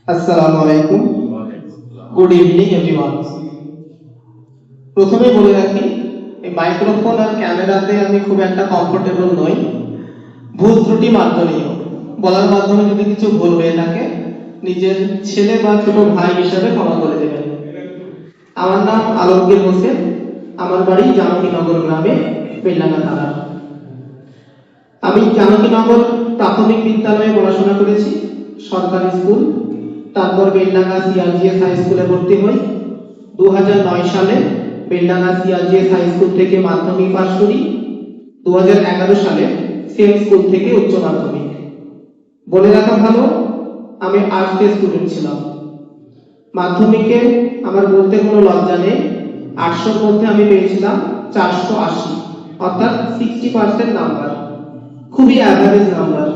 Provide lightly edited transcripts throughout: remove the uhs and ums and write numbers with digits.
আসসালামু আলাইকুম, good evening everyone. প্রথমে বলে রাখি, এই মাইক্রোফোন আর ক্যামেরাতে আমি খুব একটা কমফোর্টেবল নই। ভুল ত্রুটি মার্জনীয়, বলার মাধ্যমে যদি কিছু ভুল হয়ে থাকে নিজের ছেলে বা ছোট ভাই হিসেবে ক্ষমা করে দেবেন। আমার নাম আলমগীর হোসেন, আমার বাড়ি জানকীনগর গ্রামে, বেলডাঙ্গা থানা। আমি জানকীনগর প্রাথমিক বিদ্যালয়ে পড়াশোনা করেছি, সরকারি স্কুল। তারপর বেলডাঙ্গা সিআরজিএস হাই স্কুলে ভর্তি হই। 2009 সালে বেলডাঙ্গা সিআরজিএস হাই স্কুল থেকে মাধ্যমিক পাশ করি। 2011 সালে সেম স্কুল থেকে উচ্চ মাধ্যমিক। বলে রাখা ভালো, আমি আর্টসের স্টুডেন্ট ছিলাম। মাধ্যমিকে আমার বলতে কোনো লজ্জা নেই, 800-র মধ্যে আমি পেয়েছিলাম 480, অর্থাৎ 60% নাম্বার। খুবই অ্যাভারেজ নাম্বার,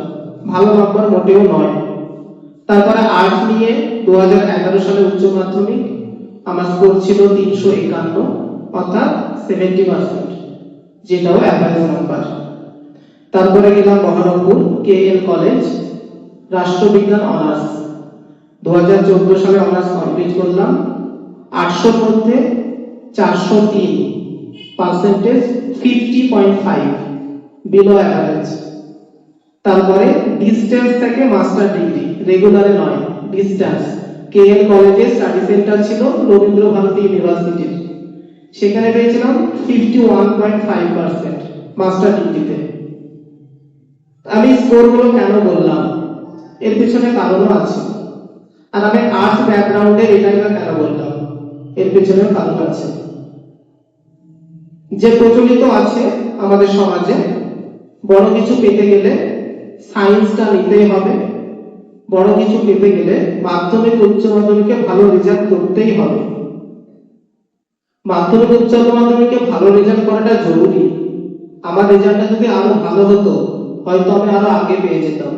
ভালো নাম্বার মোটেও নয়। তারপরে আর্টস নিয়ে 2011 সালে উচ্চ মাধ্যমিক, আমার স্কোর ছিল 351, অর্থাৎ 70%, যেটাও অ্যাভারেজ নাম্বার। তারপরে গেলাম বহরমপুর কেএল কলেজ, রাষ্ট্রবিজ্ঞান অনার্স। 2014 সালে অনার্স কমপ্লিট করলাম। 800-র মধ্যে 403, পার্সেন্টেজ 50.5, বিলো অ্যাভারেজ। তারপরে ডিসটেন্স থেকে মাস্টার ডিগ্রি, রেগুলারে নয়, ডিসটেন্স। কেএল কলেজে স্টাডি সেন্টার ছিল রবীন্দ্র ভারতী ইউনিভার্সিটির, সেখানে পেয়েছিলাম 51.5% মাস্টার ডিগ্রিতে। আমি স্কোরগুলো কেন বললাম, এর পিছনে কারণও আছে। আর আমি আর্টস ব্যাকগ্রাউন্ডের এটাই বা কেন বললাম, এর পিছনে কারণ আছে। যে প্রচলিত আছে আমাদের সমাজে, বড় কিছু পেতে গেলে সায়েন্সটা নিতেই হবে, বড় কিছু পেতে গেলে মাধ্যমিক উচ্চ মাধ্যমিকে ভালো রেজাল্ট করতেই হবে। মাধ্যমিক উচ্চ মাধ্যমিকে ভালো রেজাল্ট করাটা জরুরি। আমার রেজাল্টটা যদি আরো ভালো হতো, হয়তো আমি আরো আগে পেয়ে যেতাম।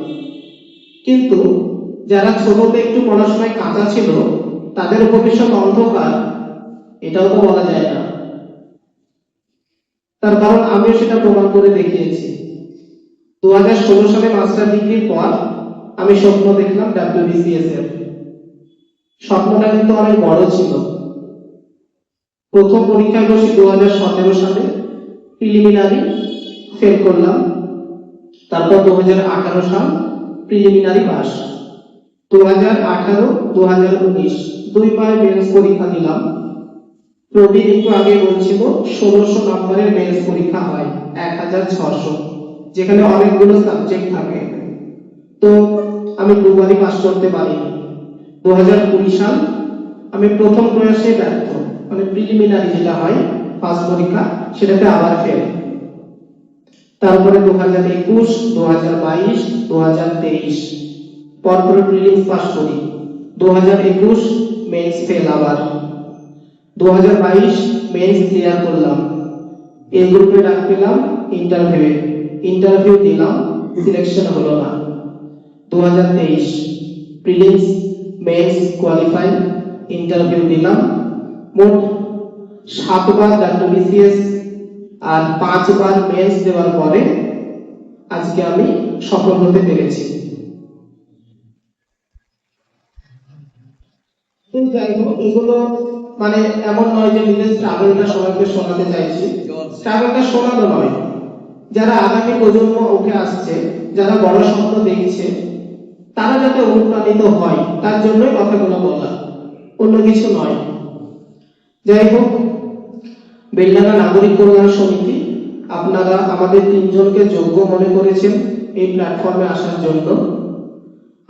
কিন্তু যারা ছোটতে একটু পড়াশোনায় কাঁচা ছিল, তাদের ভবিষ্যৎ অন্ধকার, এটাও তো বলা যায় না। তার কারণ আমিও সেটা প্রমাণ করে দেখিয়েছি। 2016 সালে মাস্টার ডিগ্রির পর আমি স্বপ্ন দেখলাম ডাব্লিউবিসিএস এর। স্বপ্নটা কিন্তু অনেক বড় ছিল। প্রথম পরীক্ষায় বসি 2017 সালে, প্রিলিমিনারি ফেল করলাম। তারপর 2018 সাল প্রিলিমিনারি পাস। 2018, 2019 দুইবার মেন্স পরীক্ষা দিলাম। প্রবীণ একটু আগে বলছিল 1600 নম্বরের মেন্স পরীক্ষা হয়, 1600, যেখানে অনেকগুলো সাবজেক্ট থাকে। তো আমি দুবারই পাস করতে পারিনি। 2020 সাল আমি প্রথম প্রয়াসে ব্যর্থ, মানে প্রিলিমিনারি যেটা হয় ফার্স্ট পরীক্ষা, সেটাতে আবার ফেল। তারপরে 2021, 2022, 2023 পরপর প্রিলিমস পাস করি। 2021 মেন্স ফেল আবার। 2022 মেন্স ক্লিয়ার করলাম। এই গ্রুপে ডাক পেলাম ইন্টারভিউ দিলাম, সিলেকশন হলো না। 2023 প্রিলিমস, মেন্স কোয়ালিফাই, ইন্টারভিউ দিলাম। মোট 7 বার ডাব্লিউবিসিএস আর 5 বার মেন্স দেওয়ার পরে আজকে আমি সফল হতে পেরেছি। যাই হোক, এগুলো মানে এমন নয় যে নিজের স্ট্রাগলটা সবাইকে শোনাতে চাইছি। স্ট্রাগলটা শোনানো নয়, যারা আগামী প্রজন্ম উঠে আসছে, যারা বড় স্বপ্ন দেখছে, তারা যাতে অনুপ্রাণিত হয়, তার জন্যই কথাগুলো বলা, অন্য কিছু নয়। যাই হোক, বেলডাঙ্গা নাগরিক কল্যাণ সমিতি, আপনারা আমাদের 3 জনকে যোগ্য মনে করেছেন এই প্ল্যাটফর্মে আসার জন্য।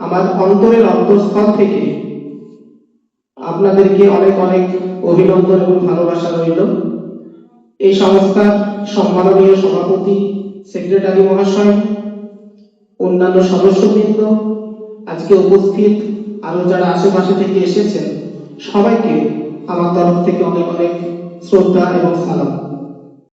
আমার অন্তরের অন্তঃস্থল থেকে আপনাদেরকে অনেক অনেক অভিনন্দন এবং ভালোবাসা রইল। এই সংস্থার সম্মাননীয় সভাপতি, সেক্রেটারি মহাশয়, অন্যান্য সদস্যবৃন্দ, আজকে উপস্থিত আরো যারা আশেপাশে থেকে এসেছেন, সবাইকে আমার তরফ থেকে অনেক অনেক শ্রদ্ধা এবং সালাম।